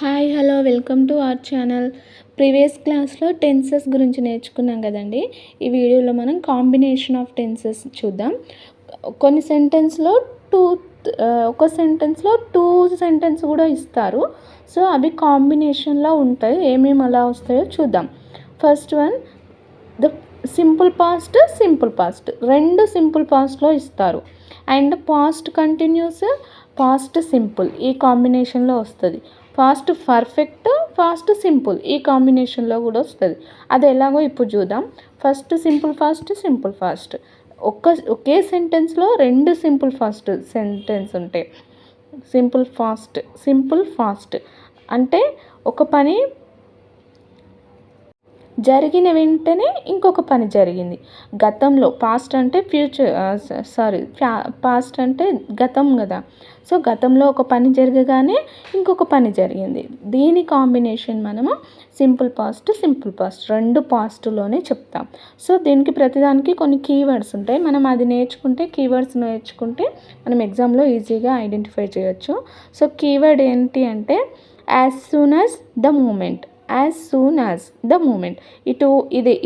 Hi hello welcome to our channel. Previous క్లాస్లో tenses గురించి నేర్చుకున్నాం కదండి. ఈ వీడియోలో మనం కాంబినేషన్ ఆఫ్ టెన్సెస్ చూద్దాం. కొన్ని సెంటెన్స్లో ఒక సెంటెన్స్లో టూ సెంటెన్స్ కూడా ఇస్తారు. సో అవి కాంబినేషన్లో ఉంటాయి. ఏమేమి అలా వస్తాయో చూద్దాం. First one, the simple past రెండు సింపుల్ పాస్ట్లో ఇస్తారు. And past continuous, past simple ఈ కాంబినేషన్లో వస్తుంది. ఫాస్ట్ పర్ఫెక్ట్, ఫాస్ట్ సింపుల్ ఈ కాంబినేషన్లో కూడా వస్తుంది. అది ఎలాగో ఇప్పుడు చూద్దాం. ఫస్ట్ సింపుల్ ఫాస్ట్ ఒకే సెంటెన్స్లో రెండు సింపుల్ ఫాస్ట్ సెంటెన్స్ ఉంటాయి. సింపుల్ ఫాస్ట్ అంటే ఒక పని జరిగిన వెంటనే ఇంకొక పని జరిగింది. గతంలో పాస్ట్ అంటే పాస్ట్ అంటే గతం కదా. సో గతంలో ఒక పని జరగగానే ఇంకొక పని జరిగింది. దీని కాంబినేషన్ మనము సింపుల్ పాస్ట్ రెండు పాస్ట్లోనే చెప్తాం. సో దీనికి ప్రతిదానికి కొన్ని కీవర్డ్స్ ఉంటాయి. మనం అది కీవర్డ్స్ నేర్చుకుంటే మనం ఎగ్జామ్లో ఈజీగా ఐడెంటిఫై చేయొచ్చు. సో కీవర్డ్ ఏంటి అంటే as soon as the moment.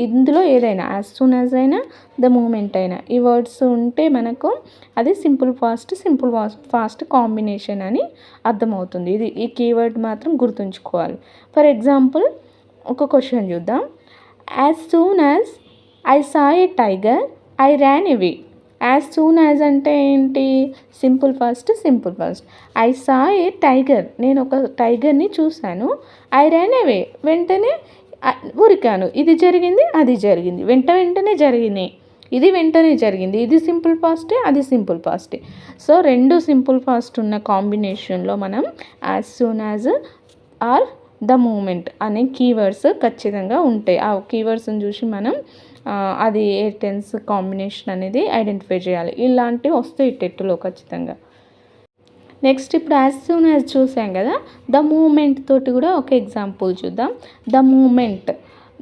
ఇందులో ఏదైనా యాజ్ సూన్ యాజ్ అయినా ద మూమెంట్ అయినా ఈ వర్డ్స్ ఉంటే మనకు అది సింపుల్ ఫాస్ట్ కాంబినేషన్ అని అర్థమవుతుంది. ఈ కీవర్డ్ మాత్రం గుర్తుంచుకోవాలి. ఫర్ ఎగ్జాంపుల్ ఒక క్వశ్చన్ చూద్దాం. As soon as I saw A tiger I ran away. As soon as అంటే ఏంటి? Simple fast. I saw A tiger, నేను ఒక టైగర్ని చూశాను. ఐ ర్యాన్ అవే, వెంటనే ఉరికాను. ఇది జరిగింది, అది జరిగింది, వెంటనే జరిగినాయి. వెంటనే జరిగింది. ఇది సింపుల్ ఫాస్టే, అది సింపుల్ ఫాస్టే. సో రెండు సింపుల్ ఫాస్ట్ ఉన్న కాంబినేషన్లో మనం as soon as or the moment అనే కీవర్డ్స్ ఖచ్చితంగా ఉంటాయి. ఆ కీవర్డ్స్ని చూసి మనం అది ఏ టెన్స్ కాంబినేషన్ అనేది ఐడెంటిఫై చేయాలి. ఇలాంటివి వస్తాయి టెట్లో ఖచ్చితంగా. నెక్స్ట్ ఇప్పుడు యాజ్ సూన్ యాజ్ చూసాం కదా, ద మూమెంట్ తోటి కూడా ఒక ఎగ్జాంపుల్ చూద్దాం. ద మూమెంట్,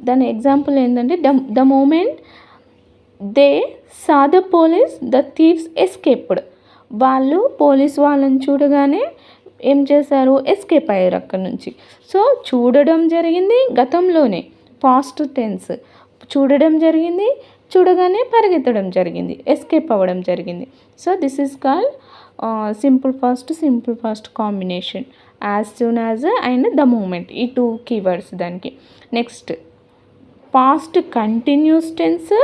దాని ఎగ్జాంపుల్ ఏంటంటే the moment they saw the police the thieves escaped. వాళ్ళు పోలీస్ వాళ్ళని చూడగానే ఏం చేశారు? ఎస్కేప్ అయ్యారు అక్కడి నుంచి. సో చూడడం జరిగింది గతంలోనే, పాస్ట్ టెన్స్. చూడడం జరిగింది, చూడగానే పరిగెత్తడం జరిగింది, ఎస్కేప్ అవ్వడం జరిగింది. So this is called simple past combination. As soon as and the moment, ఈ టూ కీవర్డ్స్ దానికి. Next past continuous tense,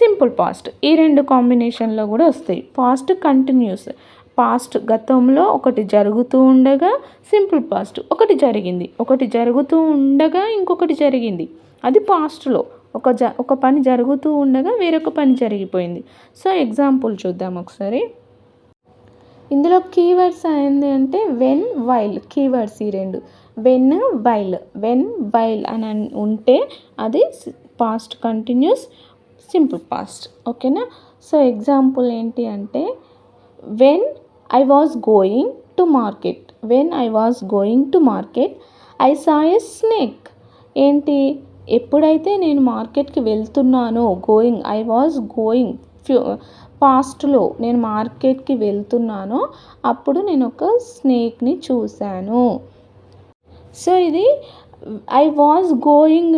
simple past ఈ రెండు కాంబినేషన్లో కూడా వస్తాయి. పాస్ట్ కంటిన్యూస్, పాస్ట్ గతంలో ఒకటి జరుగుతూ ఉండగా, సింపుల్ పాస్ట్ ఒకటి జరుగుతూ ఉండగా ఇంకొకటి జరిగింది. అది పాస్ట్లో ఒక పని జరుగుతూ ఉండగా వేరొక పని జరిగిపోయింది. సో ఎగ్జాంపుల్ చూద్దాం ఒకసారి. ఇందులో కీవర్డ్స్ ఏంటి అంటే వెన్, వైల్ కీవర్డ్స్ ఈ రెండు. వెన్ వైల్ అని ఉంటే అది పాస్ట్ కంటిన్యూస్, సింపుల్ పాస్ట్. ఓకేనా? సో ఎగ్జాంపుల్ ఏంటి అంటే when I was going to market I saw a snake. ఏంటి? ఎప్పుడైతే నేను మార్కెట్కి వెళ్తున్నానో, ఐ వాజ్ గోయింగ్ పాస్ట్లో నేను మార్కెట్కి వెళ్తున్నానో అప్పుడు నేను ఒక స్నేక్ని చూశాను. సో ఇది I was going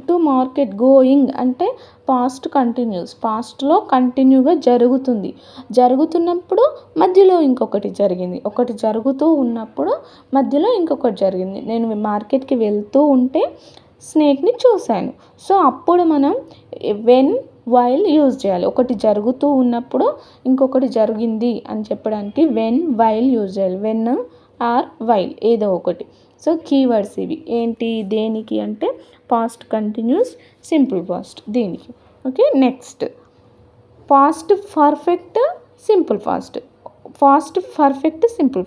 to market. Going అంటే పాస్ట్ కంటిన్యూస్, పాస్ట్లో కంటిన్యూగా జరుగుతున్నప్పుడు మధ్యలో ఇంకొకటి జరిగింది, ఒకటి జరుగుతూ ఉన్నప్పుడు మధ్యలో ఇంకొకటి జరిగింది. నేను మార్కెట్కి వెళ్తూ ఉంటే స్నేక్ని చూశాను. సో అప్పుడు మనం వెన్, వైల్ యూజ్ చేయాలి. ఒకటి జరుగుతూ ఉన్నప్పుడు ఇంకొకటి జరిగింది అని చెప్పడానికి వెన్, వైల్ యూజ్ చేయాలి. వెన్ ఆర్ వైల్ ఏదో ఒకటి. సో కీవర్డ్స్ ఇవి. ఏంటి దేనికి అంటే పాస్ట్ కంటిన్యూస్, సింపుల్ పాస్ట్ దీనికి. Okay. Next past perfect, simple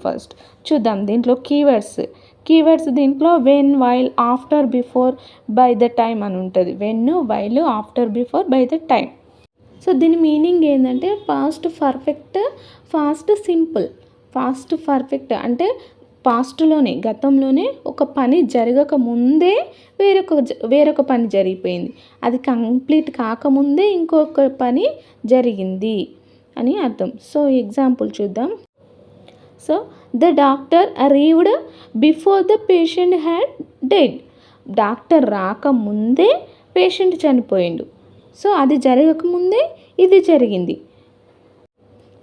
fast. చూద్దాం. దీంట్లో కీవర్డ్స్ దీంట్లో when, while, after, before, by the time అని ఉంటుంది. When, while, after, before, by the time. So దీని మీనింగ్ ఏంటంటే past perfect, fast simple. Past perfect అంటే పాస్ట్లోనే గతంలోనే ఒక పని జరగక ముందే వేరొక పని జరిగిపోయింది. అది కంప్లీట్ కాకముందే ఇంకొక పని జరిగింది అని అర్థం. సో ఎగ్జాంపుల్ చూద్దాం. So the doctor arrived before the patient had dead. Doctor రాకముందే పేషెంట్ చనిపోయిండు. సో అది జరగకముందే ఇది జరిగింది.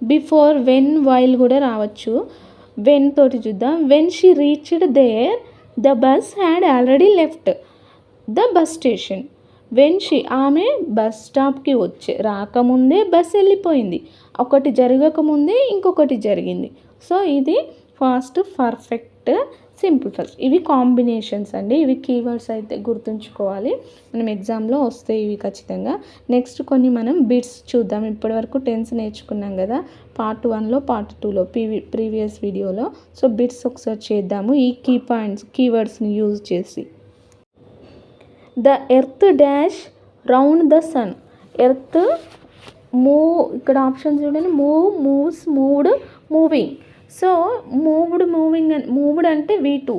బిఫోర్, వెన్, వైల్ కూడా రావచ్చు. వెన్ తోటి చూద్దాం. When she reached there the bus had already left the bus station. When she, ఆమె బస్ స్టాప్కి రాకముందే బస్ వెళ్ళిపోయింది. ఒకటి జరగకముందే ఇంకొకటి జరిగింది. సో ఇది ఫాస్ట్, పర్ఫెక్ట్, సింపుల్ ఫస్ట్. ఇవి కాంబినేషన్స్ అండి. ఇవి కీవర్డ్స్ అయితే గుర్తుంచుకోవాలి, మనం ఎగ్జామ్లో వస్తాయి ఇవి ఖచ్చితంగా. నెక్స్ట్ కొన్ని మనం బిట్స్ చూద్దాం. ఇప్పటివరకు టెన్స్ నేర్చుకున్నాం కదా, పార్ట్ 1లో పార్ట్ 2లో ప్రీవియస్ వీడియోలో. సో బిట్స్ ఒకసారి చేద్దాము ఈ కీవర్డ్స్ని యూజ్ చేసి. The earth dash round the sun. Earth move, ఇక్కడ ఆప్షన్ చూడండి, move, moves, moved, moving. So moved అంటే V2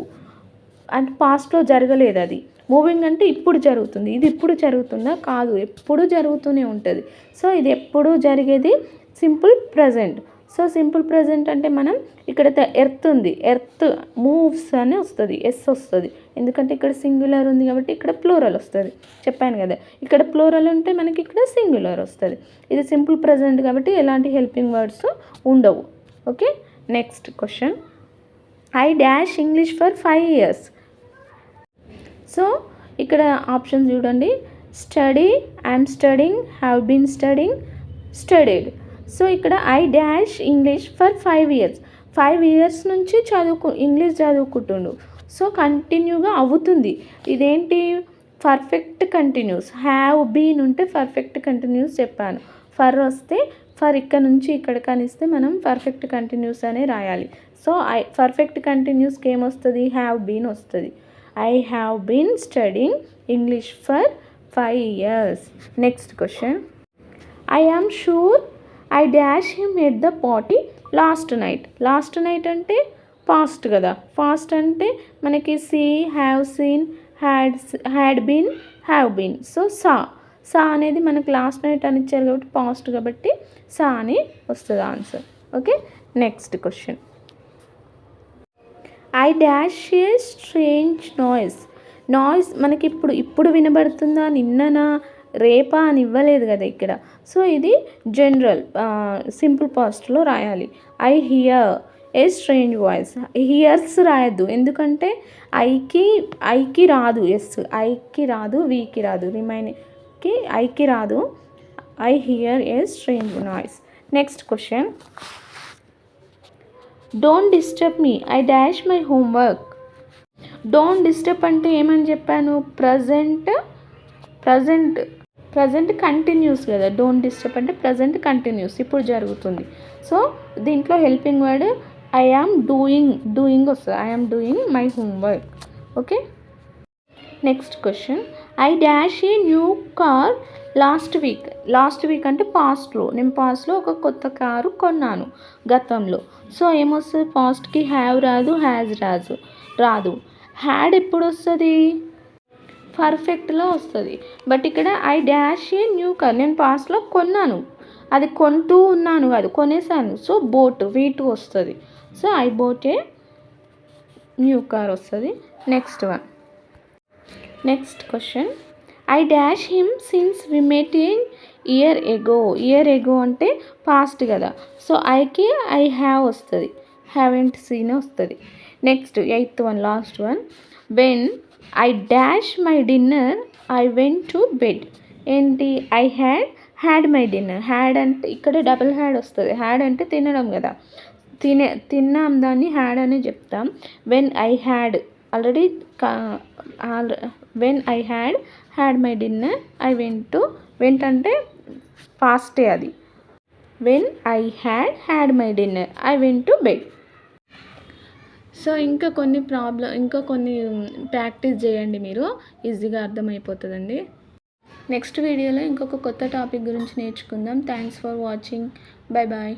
అంటే పాస్ట్లో జరగలేదు అది. మూవింగ్ అంటే ఇప్పుడు జరుగుతుంది. ఇది ఇప్పుడు జరుగుతుందా? కాదు, ఎప్పుడు జరుగుతూనే ఉంటుంది. సో ఇది ఎప్పుడు జరిగేది simple present. So simple present అంటే మనం ఇక్కడ ఎర్త్ ఉంది, ఎర్త్ మూవ్స్ అని వస్తుంది, ఎస్ వస్తుంది. ఎందుకంటే ఇక్కడ సింగులర్ ఉంది కాబట్టి ఇక్కడ ప్లూరల్ వస్తుంది. చెప్పాను కదా, ఇక్కడ ప్లూరల్ ఉంటే మనకి ఇక్కడ సింగులర్ వస్తుంది. ఇది సింపుల్ ప్రజెంట్ కాబట్టి ఎలాంటి హెల్పింగ్ వర్డ్స్ ఉండవు. Okay, next question. I dash English for 5 years. So ఇక్కడ ఆప్షన్ చూడండి. Study, I'm studying, have been studying, studied. So ఇక్కడ I dash English for 5 years. 5 years నుంచి ఇంగ్లీష్ చదువుకుంటుండు. సో కంటిన్యూగా అవుతుంది. ఇదేంటి? Perfect continuous. హ్యావ్ బీన్ ఉంటే పర్ఫెక్ట్ కంటిన్యూస్ చెప్పాను. ఫర్ వస్తే, ఫర్ ఇక్కడ నుంచి ఇక్కడ కనిస్తే మనం పర్ఫెక్ట్ కంటిన్యూస్ అనే రాయాలి. సో పర్ఫెక్ట్ కంటిన్యూస్కి ఏమొస్తుంది? హ్యావ్ బీన్ వస్తుంది. I have been studying English for 5 years. Next question. I am sure I dash him at the party last night. Last night అంటే పాస్ట్ కదా. పాస్ట్ అంటే మనకి see, have seen, had been, have been. So saw అనేది మనకు last night అని ఇచ్చారు కాబట్టి past కాబట్టి సా అని వస్తుంది answer. Okay, next question. I dash A strange noise. Noise మనకి ఇప్పుడు వినబడుతుందా, నిన్ననా, రేపా అని ఇవ్వలేదు కదా ఇక్కడ. సో ఇది జనరల్ సింపుల్ పాస్ట్లో రాయాలి. I hear a strange voice. Hears రాయద్దు, ఎందుకంటే ఐకి రాదు, ఎస్ ఐకి రాదు, వీకి రాదు, రిమైనింగ్కి ఐకి రాదు. I hear a strange noise. Next question. Don't disturb me, I dash my homework. Don't disturb అంటే ఏమని చెప్పాను? ప్రజెంట్ కంటిన్యూస్ కదా. డోంట్ డిస్టర్బ్ అంటే ప్రజెంట్ కంటిన్యూస్, ఇప్పుడు జరుగుతుంది. సో దీంట్లో helping word I am doing వస్తుంది. I am doing my homework. Okay, next question. I dash a new car last week. Last week అంటే పాస్ట్లో, నేను పాస్ట్లో ఒక కొత్త కారు కొన్నాను గతంలో. సో ఏమొస్తుంది? పాస్ట్కి హ్యావ్ రాదు, హ్యాజ్ రాదు. హ్యాడ్ ఎప్పుడు వస్తుంది? పర్ఫెక్ట్లో వస్తుంది. బట్ ఇక్కడ I dash a new car, నేను పాస్ట్లో కొన్నాను, అది కొంటూ ఉన్నాను కాదు, కొనేసాను. సో బోట్ V2 వస్తుంది. So I bought a new car వస్తుంది. Next question. I dash him since we met a year ago అంటే పాస్ట్ కదా. సో ఐకి ఐ హ్యావ్ వస్తుంది, హ్యావెంట్ సీన్ వస్తుంది. Next 8th one, last one. When I dash my dinner I went to bed. ఏంటి? I had my dinner. Had అంటే ఇక్కడ double had వస్తుంది. Had అంటే తినడం కదా, తిన్నాం దాన్ని హ్యాడ్ అని చెప్తాం. When I had already when I had my dinner I vent అంటే పాస్టే అది. When I had my dinner I went to bed. So ఇంకా కొన్ని ప్రాక్టీస్ చేయండి, మీరు ఈజీగా అర్థమైపోతుందండి. నెక్స్ట్ వీడియోలో ఇంకొక కొత్త టాపిక్ గురించి నేర్చుకుందాం. Thanks for watching. బాయ్.